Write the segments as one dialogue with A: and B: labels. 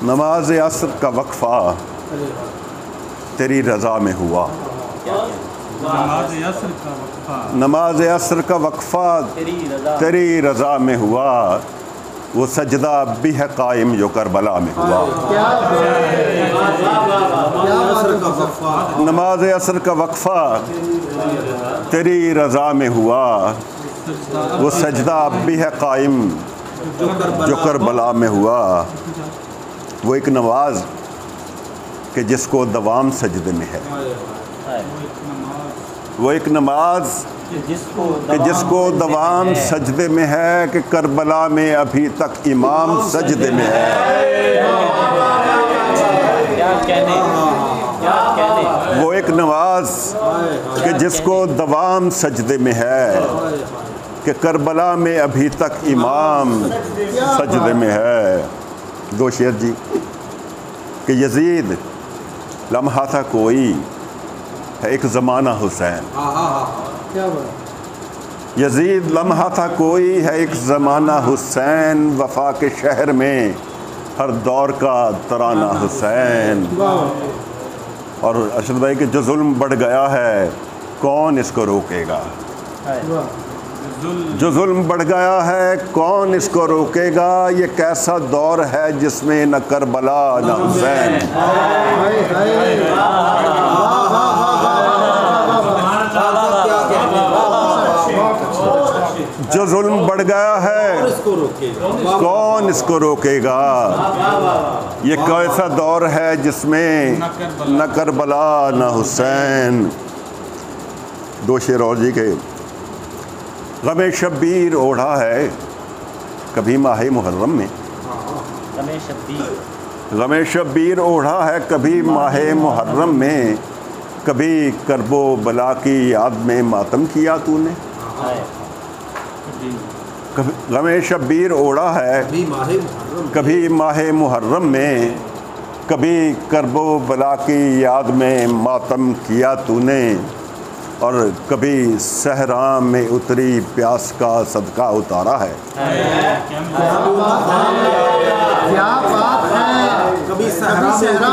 A: नमाज असर का वक्फ़ा तेरी रज़ा में हुआ। नमाज असर का वक्फ़ा तेरी रज़ा में हुआ। वो सजदा भी है कायम जो करबला में हुआ। नमाज असर का वक्फ़ा तेरी रज़ा में हुआ। वो सजदा भी है कायम जो करबला में हुआ। वो एक नमाज कि जिसको दवाम सजदे में है। वो एक नमाज कि जिसको दवाम सजदे में है कि करबला में अभी तक इमाम सजदे में है। वो एक नमाज कि जिसको दवाम सजदे में है कि करबला में अभी तक इमाम सजदे में है। दो शेर जी कि यजीद लम्हा था कोई है एक ज़माना हुसैन। यजीद लम्हा था कोई है एक ज़माना हुसैन। वफ़ा के शहर में हर दौर का तराना हुसैन। और अरशद भाई कि जो जुल्म बढ़ गया है कौन इसको रोकेगा। जो जुल्म बढ़ गया है कौन इसको रोकेगा। ये कैसा दौर है जिसमें न करबला न हुसैन। जो जुल्म बढ़ गया है कौन इसको रोकेगा। ये कैसा दौर है जिसमें न करबला न हुसैन। दो शेर और जी के गमे शब्बीर ओढ़ा है कभी माहे मुहर्रम में। गमे शब्बीर ओढ़ा है कभी माहे मुहर्रम में। कभी करबो बला की याद में मातम किया तूने। गमे शब्बीर ओढ़ा है कभी माहे मुहर्रम में। कभी करबो बला की याद में मातम किया तूने। और कभी सहरा में उतरी प्यास का सदका उतारा है।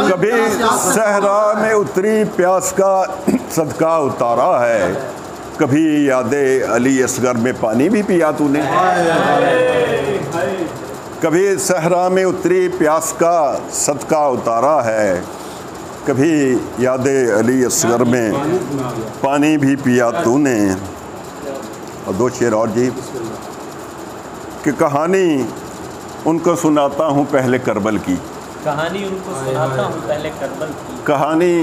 A: कभी सहरा में उतरी प्यास का सदका उतारा है। कभी यादे अली असगर में पानी भी पिया तूने। कभी सहरा में उतरी प्यास का सदका उतारा है। कभी यादे अली असगर में पानी भी पिया तूने। और दो शेर और जी कि कहानी उनको सुनाता हूँ पहले करबल की।
B: कहानी उनको सुनाता हूँ पहले करबल की।
A: कहानी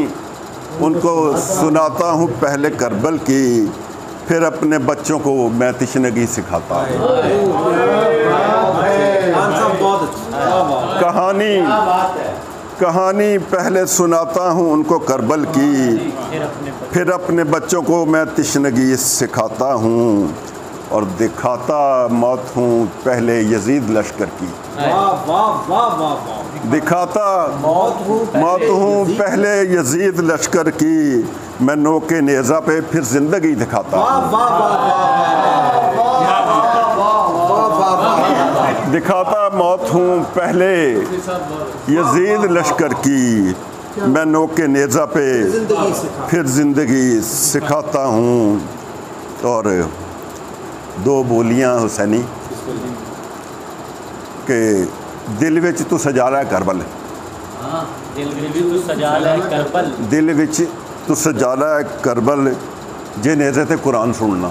A: उनको सुनाता हूँ पहले करबल की। फिर अपने बच्चों को मैं तिश्नगी सिखाता हूँ। कहानी पहले सुनाता हूँ उनको करबल की। फिर अपने बच्चों को मैं तिश्नगी सिखाता हूँ। और दिखाता मौत हूँ पहले यजीद लश्कर की। दिखाता मौत हूँ पहले यजीद लश्कर की। मैं नोके नेज़ा पे फिर जिंदगी दिखाता हूँ। दिखाता मौत हूँ पहले यजीद लश्कर की। मैं नोके नेज़ा पे फिर जिंदगी सिखाता हूँ। और दो बोलियाँ हुसैनी के दिल विच तू सजा लै करबल। दिल विच तू सजा लै करबल जे नेज़े ते कुरान सुनना।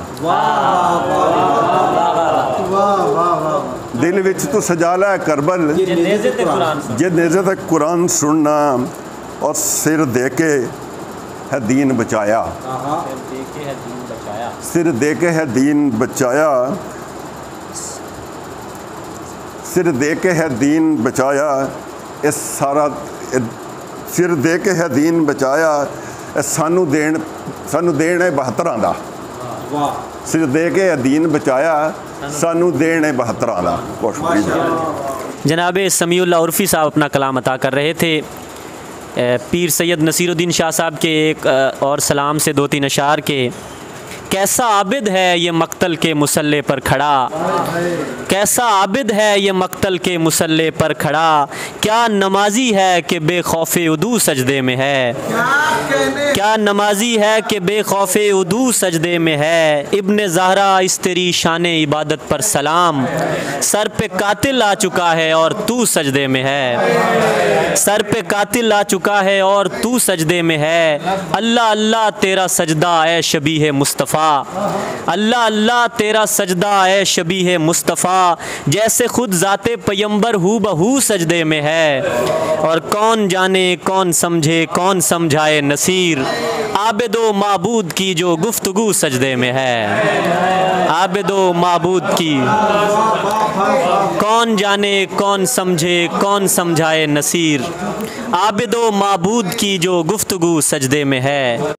A: दिल विच तू सजा लै करबल जे नेज़े ते कुरान सुनना। और सिर दे के है दीन बचाया। सिर दे के है दीन बचाया। सिर दे के है दीन बचाया। इस सारा सिर दे के है दीन बचाया। सानू देन है 72 दा। सिर दे के है दीन बचाया। सानू देन है 72 दा।
B: जनाब समीउल्लाह उर्फ़ी साहब अपना कलाम अता कर रहे थे। पीर सैयद नसीरुद्दीन शाह साहब के एक और सलाम से 2-3 अशार के कैसा आबिद है ये मक्तल के मुसल्ले पर खड़ा, कैसा आबिद है ये मक्तल के मुसल्ले पर खड़ा, क्या नमाजी है कि बेखौफे उदू सजदे में है, क्या नमाजी है कि बेखौफे उदू सजदे में है। इब्ने ज़हरा इस तेरी शान इबादत पर सलाम, सर पे कातिल आ चुका है और तू सजदे में है, सर पे कातिल आ चुका है और तू सजदे में है। अल्लाह अल्लाह तेरा सजदा ए शबीह मुस्तफ़ा, अल्लाह अल्लाह तेरा सजदा ए शबीह मुस्तफ़ा, जैसे खुद ज़ाते पैगंबर हू बहू सजदे में है। और कौन जाने कौन समझे कौन समझाए नसीर, आबिदो माबूद की जो गुफ्तगू सजदे में है, आबिदो माबूद की कौन जाने कौन समझे कौन समझाए नसीर, आबिदो माबूद की जो गुफ्तगू सजदे में है।